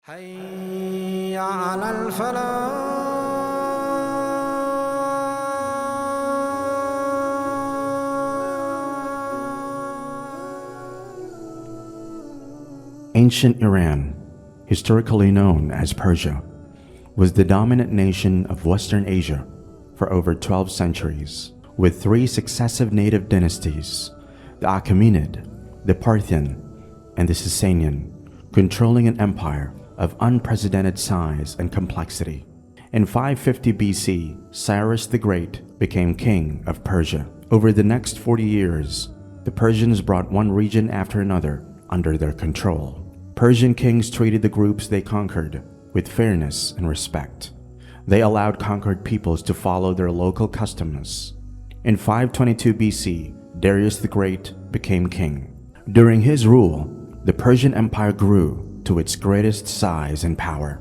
حي على الفلاح. Ancient Iran, historically known as Persia, was the dominant nation of Western Asia for over 12 centuries, with three successive native dynasties, the Achaemenid, the Parthian, and the Sasanian, controlling an empire of unprecedented size and complexity. In 550 BC, Cyrus the Great became king of Persia. Over the next 40 years, the Persians brought one region after another under their control. Persian kings treated the groups they conquered with fairness and respect. They allowed conquered peoples to follow their local customs. In 522 BC, Darius the Great became king. During his rule, the Persian Empire grew to its greatest size and power.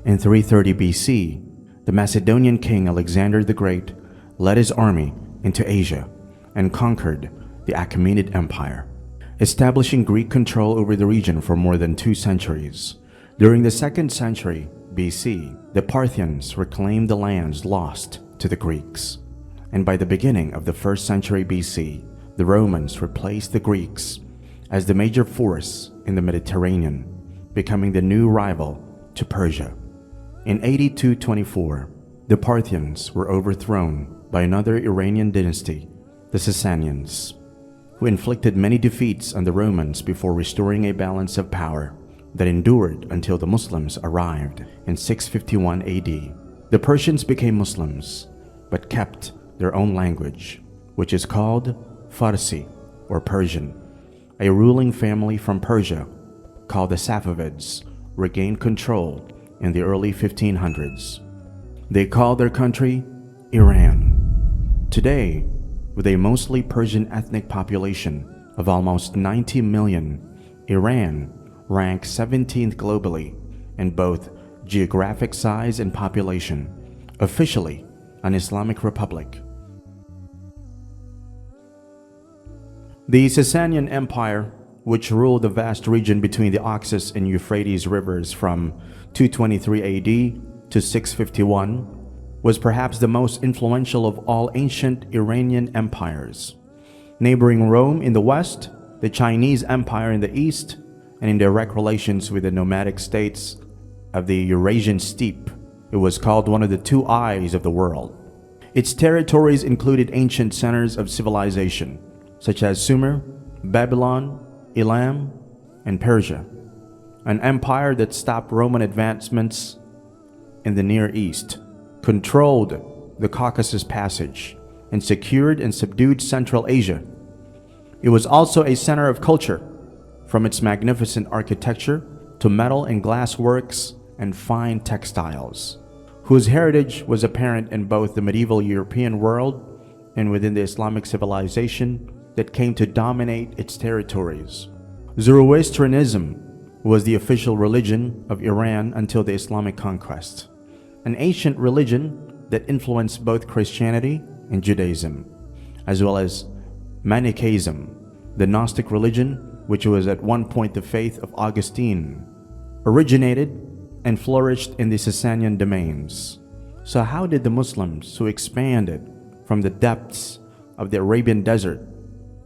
In 330 BC, the Macedonian king Alexander the Great led his army into Asia and conquered the Achaemenid Empire, establishing Greek control over the region for more than 2 centuries. During the 2nd century BC, the Parthians reclaimed the lands lost to the Greeks. And by the beginning of the 1st century BC, the Romans replaced the Greeks as the major force in the Mediterranean, becoming the new rival to Persia. In AD 224, the Parthians were overthrown by another Iranian dynasty, the Sasanians, who inflicted many defeats on the Romans before restoring a balance of power that endured until the Muslims arrived in 651 AD. The Persians became Muslims, but kept their own language, which is called Farsi or Persian. A ruling family from Persia called the Safavids regained control in the early 1500s. They called their country Iran. Today, with a mostly Persian ethnic population of almost 90 million, Iran ranks 17th globally in both geographic size and population, officially an Islamic republic. The Sasanian Empire, which ruled the vast region between the Oxus and Euphrates rivers from 223 AD to 651, was perhaps the most influential of all ancient Iranian empires. Neighboring Rome in the west, the Chinese Empire in the east, and in direct relations with the nomadic states of the Eurasian steppe, it was called one of the two eyes of the world. Its territories included ancient centers of civilization, such as Sumer, Babylon, Elam, and Persia, an empire that stopped Roman advancements in the Near East, controlled the Caucasus Passage, and secured and subdued Central Asia. It was also a center of culture, from its magnificent architecture to metal and glass works and fine textiles, whose heritage was apparent in both the medieval European world and within the Islamic civilization that came to dominate its territories. Zoroastrianism was the official religion of Iran until the Islamic conquest, an ancient religion that influenced both Christianity and Judaism, as well as Manichaeism, the Gnostic religion, which was at one point the faith of Augustine, originated and flourished in the Sasanian domains. So how did the Muslims who expanded from the depths of the Arabian desert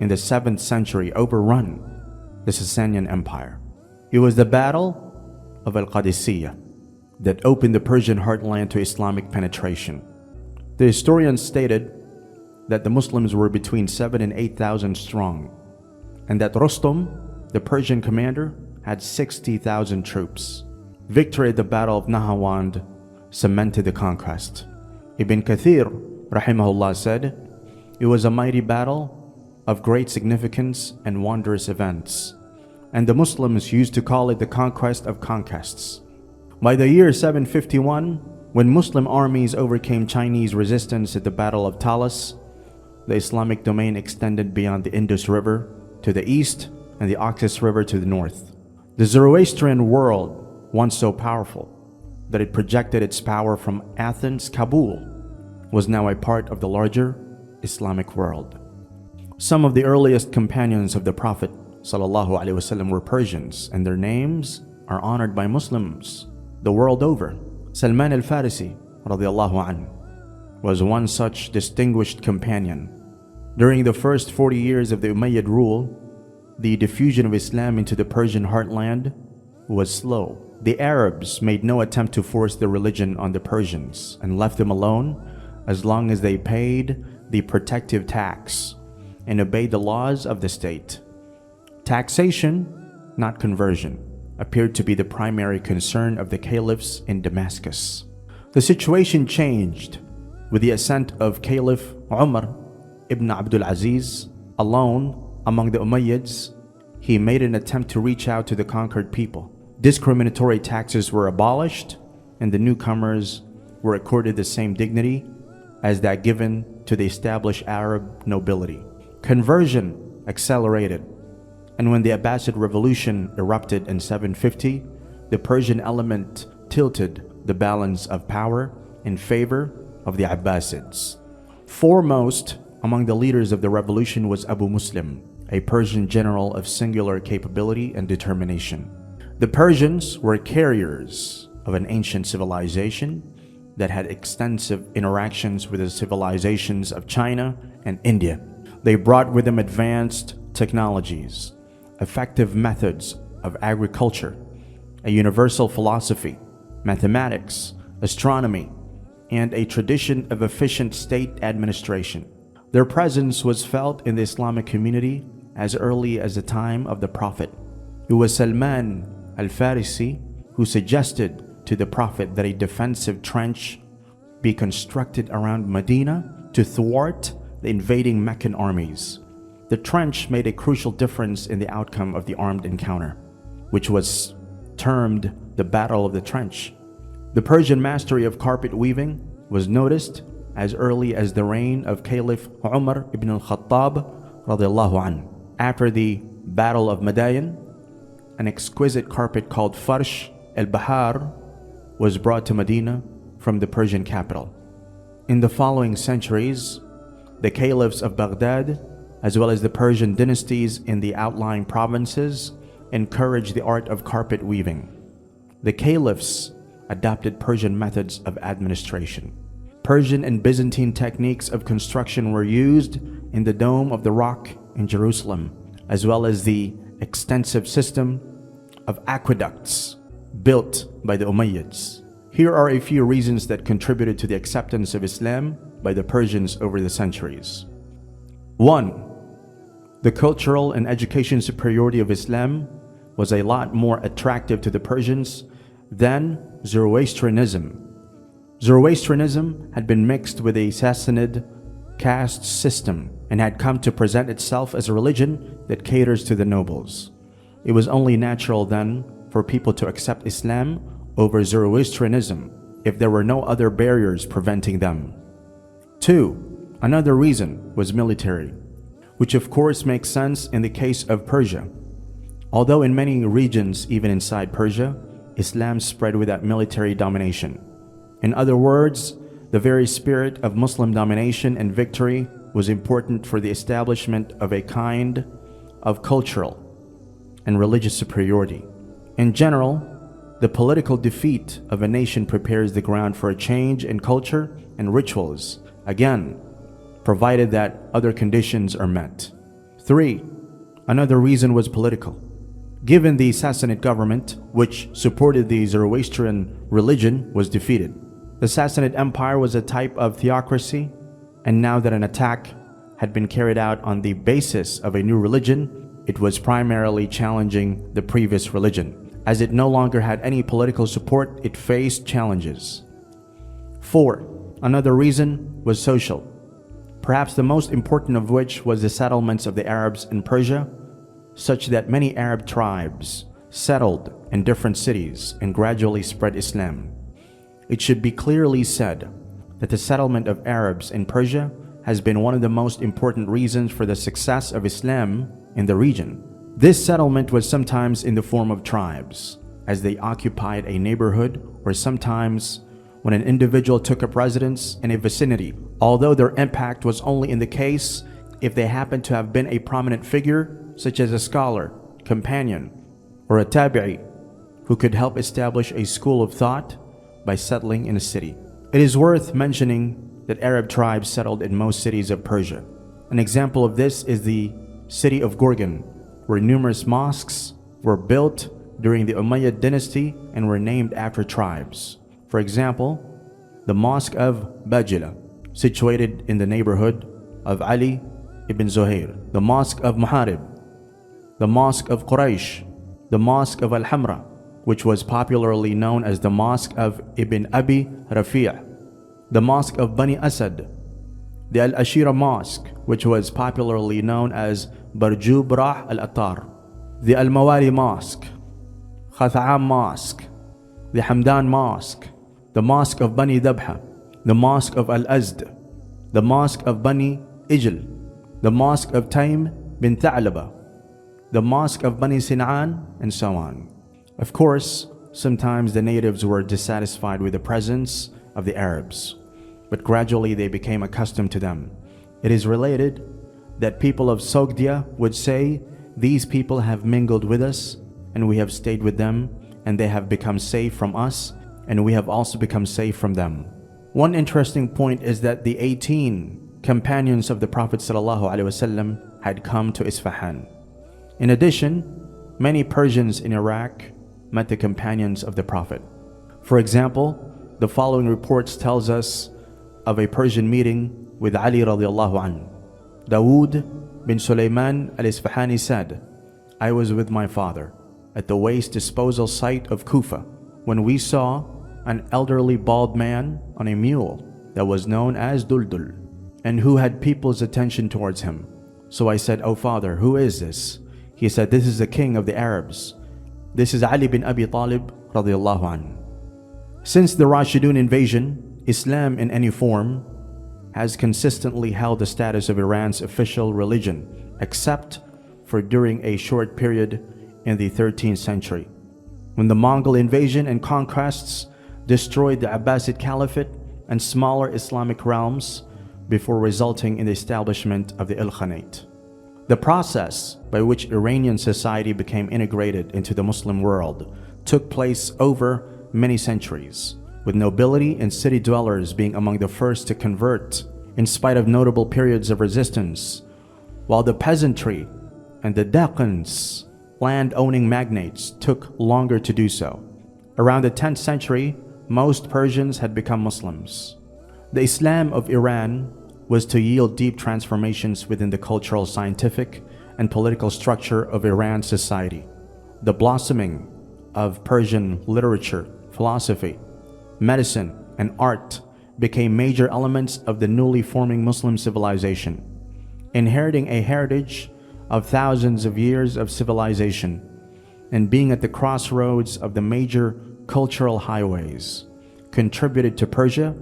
in the 7th century overrun the Sasanian Empire? It was the Battle of Al-Qadisiyah that opened the Persian heartland to Islamic penetration. The historians stated that the Muslims were between 7,000 and 8,000 strong, and that Rostam, the Persian commander, had 60,000 troops. Victory at the Battle of Nahawand cemented the conquest. Ibn Kathir, rahimahullah, said, "It was a mighty battle of great significance and wondrous events, and the Muslims used to call it the conquest of conquests." By the year 751, when Muslim armies overcame Chinese resistance at the Battle of Talas, the Islamic domain extended beyond the Indus River to the east and the Oxus River to the north. The Zoroastrian world, once so powerful that it projected its power from Athens, Kabul, was now a part of the larger Islamic world. Some of the earliest companions of the Prophet ﷺ were Persians, and their names are honored by Muslims the world over. Salman al-Farisi radiallahu anh was one such distinguished companion. During the first 40 years of the Umayyad rule, the diffusion of Islam into the Persian heartland was slow. The Arabs made no attempt to force the religion on the Persians and left them alone as long as they paid the protective tax and obeyed the laws of the state. Taxation, not conversion, appeared to be the primary concern of the caliphs in Damascus. The situation changed with the ascent of Caliph Umar ibn Abdul Aziz. Alone among the Umayyads, he made an attempt to reach out to the conquered people. Discriminatory taxes were abolished, and the newcomers were accorded the same dignity as that given to the established Arab nobility. Conversion accelerated, and when the Abbasid revolution erupted in 750, the Persian element tilted the balance of power in favor of the Abbasids. Foremost among the leaders of the revolution was Abu Muslim, a Persian general of singular capability and determination. The Persians were carriers of an ancient civilization that had extensive interactions with the civilizations of China and India. They brought with them advanced technologies, effective methods of agriculture, a universal philosophy, mathematics, astronomy, and a tradition of efficient state administration. Their presence was felt in the Islamic community as early as the time of the Prophet. It was Salman al-Farisi who suggested to the Prophet that a defensive trench be constructed around Medina to thwart the invading Meccan armies. The trench made a crucial difference in the outcome of the armed encounter, which was termed the Battle of the Trench. The Persian mastery of carpet weaving was noticed as early as the reign of Caliph Umar ibn al-Khattab radiallahu anh. After the Battle of Madain, an exquisite carpet called Farsh al-Bahar was brought to Medina from the Persian capital. In the following centuries, the caliphs of Baghdad, as well as the Persian dynasties in the outlying provinces, encouraged the art of carpet weaving. The caliphs adopted Persian methods of administration. Persian and Byzantine techniques of construction were used in the Dome of the Rock in Jerusalem, as well as the extensive system of aqueducts built by the Umayyads. Here are a few reasons that contributed to the acceptance of Islam by the Persians over the centuries. 1. The cultural and education superiority of Islam was a lot more attractive to the Persians than Zoroastrianism. Zoroastrianism had been mixed with a Sassanid caste system and had come to present itself as a religion that caters to the nobles. It was only natural then for people to accept Islam over Zoroastrianism if there were no other barriers preventing them. 2. Another reason was military, which of course makes sense in the case of Persia. Although in many regions, even inside Persia, Islam spread without military domination. In other words, the very spirit of Muslim domination and victory was important for the establishment of a kind of cultural and religious superiority. In general, the political defeat of a nation prepares the ground for a change in culture and rituals, again, provided that other conditions are met. 3. Another reason was political. Given the Sassanid government, which supported the Zoroastrian religion, was defeated. The Sassanid Empire was a type of theocracy, and now that an attack had been carried out on the basis of a new religion, it was primarily challenging the previous religion. As it no longer had any political support, it faced challenges. 4. Another reason was social, perhaps the most important of which was the settlements of the Arabs in Persia, such that many Arab tribes settled in different cities and gradually spread Islam. It should be clearly said that the settlement of Arabs in Persia has been one of the most important reasons for the success of Islam in the region. This settlement was sometimes in the form of tribes, as they occupied a neighborhood, or sometimes when an individual took up residence in a vicinity, although their impact was only in the case if they happened to have been a prominent figure, such as a scholar, companion, or a tabi'i. who could help establish a school of thought by settling in a city. It is worth mentioning that Arab tribes settled in most cities of Persia. An example of this is the city of Gorgan, where numerous mosques were built during the Umayyad dynasty and were named after tribes. For example, the Mosque of Bajila, situated in the neighborhood of Ali ibn Zuhair, the Mosque of Muharib, the Mosque of Quraysh, the Mosque of Al-Hamra, which was popularly known as the Mosque of Ibn Abi Rafi', the Mosque of Bani Asad, the Al-Ashira Mosque, which was popularly known as Barju Brah Al-Attar, the Al-Mawali Mosque, Khatha'am Mosque, the Hamdan Mosque, the Mosque of Bani Dabha, the Mosque of Al-Azd, the Mosque of Bani Ijl, the Mosque of Taym bin Tha'laba, the Mosque of Bani Sin'an, and so on. Of course, sometimes the natives were dissatisfied with the presence of the Arabs, but gradually they became accustomed to them. It is related that people of Sogdia would say, "These people have mingled with us, and we have stayed with them, and they have become safe from us, and we have also become safe from them." One interesting point is that the 18 companions of the Prophet ﷺ had come to Isfahan. In addition, many Persians in Iraq met the companions of the Prophet. For example, the following reports tells us of a Persian meeting with Ali radiallahu anhu. Dawood bin Sulaiman al-Isfahani said, "I was with my father at the waste disposal site of Kufa when we saw an elderly bald man on a mule that was known as Duldul, and who had people's attention towards him. So I said, 'O father, who is this?' He said, 'This is the king of the Arabs. This is Ali bin Abi Talib radiallahu anhu.'" Since the Rashidun invasion, Islam in any form has consistently held the status of Iran's official religion, except for during a short period in the 13th century, when the Mongol invasion and conquests destroyed the Abbasid Caliphate and smaller Islamic realms before resulting in the establishment of the Ilkhanate. The process by which Iranian society became integrated into the Muslim world took place over many centuries, with nobility and city dwellers being among the first to convert in spite of notable periods of resistance, while the peasantry and the Deccans, land-owning magnates, took longer to do so. Around the 10th century, most Persians had become Muslims. The Islam of Iran was to yield deep transformations within the cultural, scientific, and political structure of Iran's society. The blossoming of Persian literature, philosophy, medicine, and art became major elements of the newly forming Muslim civilization, inheriting a heritage of thousands of years of civilization and being at the crossroads of the major cultural highways, contributed to Persia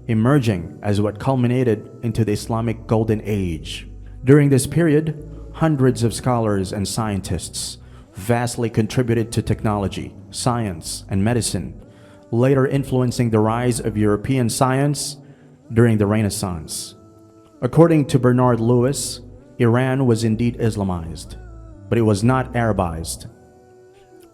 emerging as what culminated into the Islamic Golden Age. During this period, hundreds of scholars and scientists vastly contributed to technology, science, and medicine, later influencing the rise of European science during the Renaissance. According to Bernard Lewis, Iran was indeed Islamized, but it was not Arabized.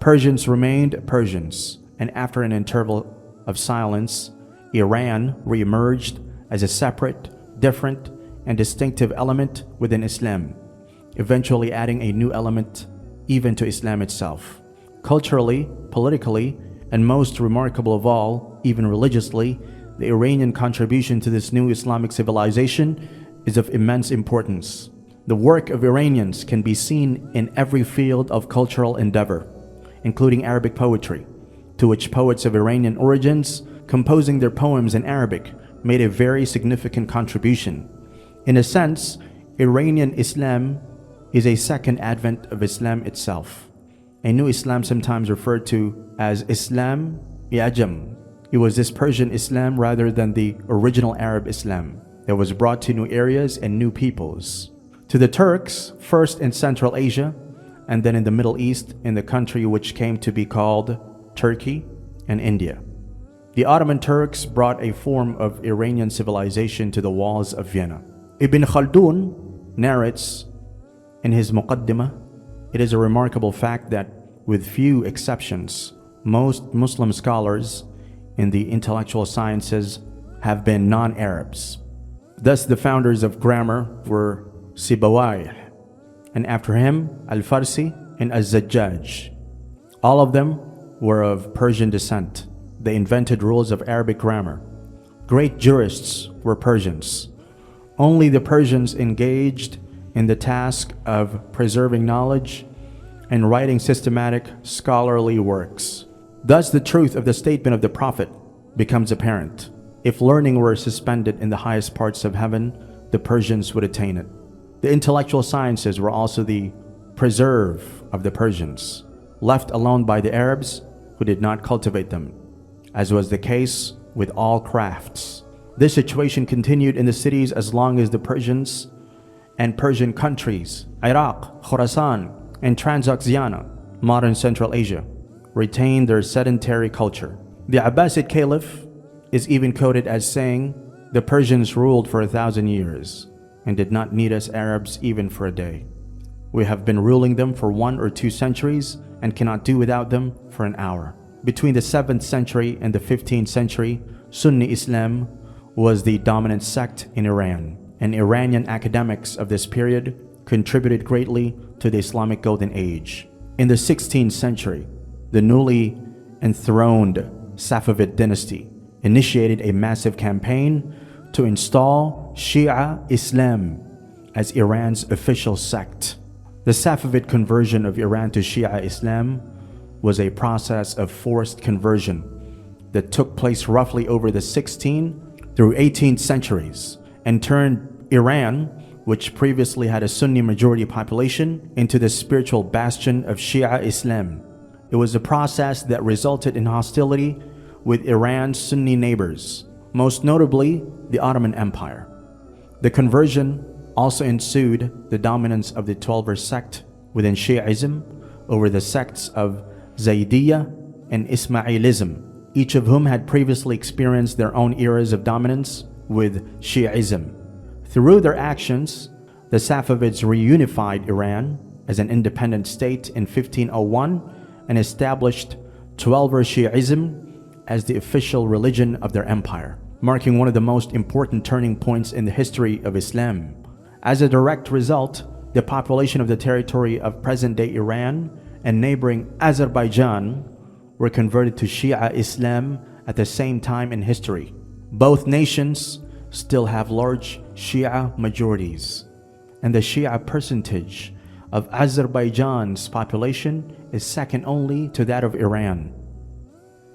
Persians remained Persians, and after an interval of silence, Iran re-emerged as a separate, different, and distinctive element within Islam, eventually adding a new element even to Islam itself. Culturally, politically, and most remarkable of all, even religiously, the Iranian contribution to this new Islamic civilization is of immense importance. The work of Iranians can be seen in every field of cultural endeavor, including Arabic poetry, to which poets of Iranian origins, composing their poems in Arabic, made a very significant contribution. In a sense, Iranian Islam is a second advent of Islam itself, a new Islam sometimes referred to as Islam-i-Ajam. It was this Persian Islam rather than the original Arab Islam that was brought to new areas and new peoples. To the Turks, first in Central Asia, and then in the Middle East, in the country which came to be called Turkey and India. The Ottoman Turks brought a form of Iranian civilization to the walls of Vienna. Ibn Khaldun narrates in his Muqaddimah, it is a remarkable fact that, with few exceptions, Most Muslim scholars in the intellectual sciences have been non-Arabs. Thus, the founders of grammar were Sibawayh, and after him, Al-Farsi and Az-Zajjaj. All of them were of Persian descent. They invented rules of Arabic grammar. Great jurists were Persians. Only the Persians engaged in the task of preserving knowledge and writing systematic scholarly works. Thus, the truth of the statement of the Prophet becomes apparent. If learning were suspended in the highest parts of heaven, the Persians would attain it. The intellectual sciences were also the preserve of the Persians, left alone by the Arabs who did not cultivate them, as was the case with all crafts. This situation continued in the cities as long as the Persians and Persian countries, Iraq, Khorasan, and Transoxiana, modern Central Asia, retained their sedentary culture. The Abbasid Caliph is even quoted as saying, "The Persians ruled for 1,000 years and did not need us Arabs even for a day. We have been ruling them for 1 or 2 centuries and cannot do without them for an hour." Between the 7th century and the 15th century, Sunni Islam was the dominant sect in Iran, and Iranian academics of this period contributed greatly to the Islamic Golden Age. In the 16th century, the newly enthroned Safavid dynasty initiated a massive campaign to install Shia Islam as Iran's official sect. The Safavid conversion of Iran to Shia Islam was a process of forced conversion that took place roughly over the 16th through 18th centuries and turned Iran, which previously had a Sunni majority population, into the spiritual bastion of Shia Islam. It was a process that resulted in hostility with Iran's Sunni neighbors, most notably the Ottoman Empire. The conversion also ensued the dominance of the Twelver sect within Shiism over the sects of Zaydiyya and Ismailism, each of whom had previously experienced their own eras of dominance with Shiism. Through their actions, the Safavids reunified Iran as an independent state in 1501 and established Twelver Shiism as the official religion of their empire, marking one of the most important turning points in the history of Islam. As a direct result, the population of the territory of present-day Iran and neighboring Azerbaijan were converted to Shia Islam at the same time in history. Both nations still have large Shia majorities, and the Shia percentage of Azerbaijan's population is second only to that of Iran.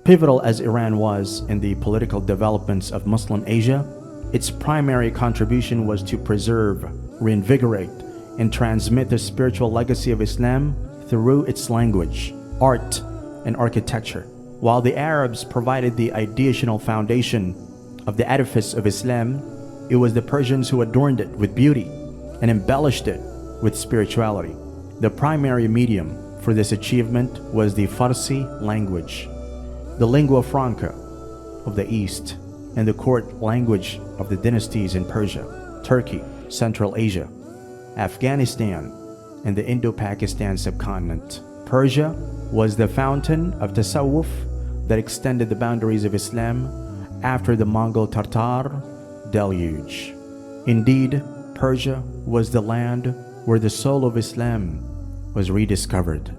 Pivotal as Iran was in the political developments of Muslim Asia, its primary contribution was to preserve, reinvigorate, and transmit the spiritual legacy of Islam through its language, art, and architecture. While the Arabs provided the ideational foundation of the edifice of Islam, it was the Persians who adorned it with beauty and embellished it with spirituality. The primary medium for this achievement was the Farsi language, the lingua franca of the East, and the court language of the dynasties in Persia, Turkey, Central Asia, Afghanistan, and the Indo-Pakistan subcontinent. Persia was the fountain of tasawwuf that extended the boundaries of Islam after the Mongol-Tartar deluge. Indeed, Persia was the land where the soul of Islam was rediscovered.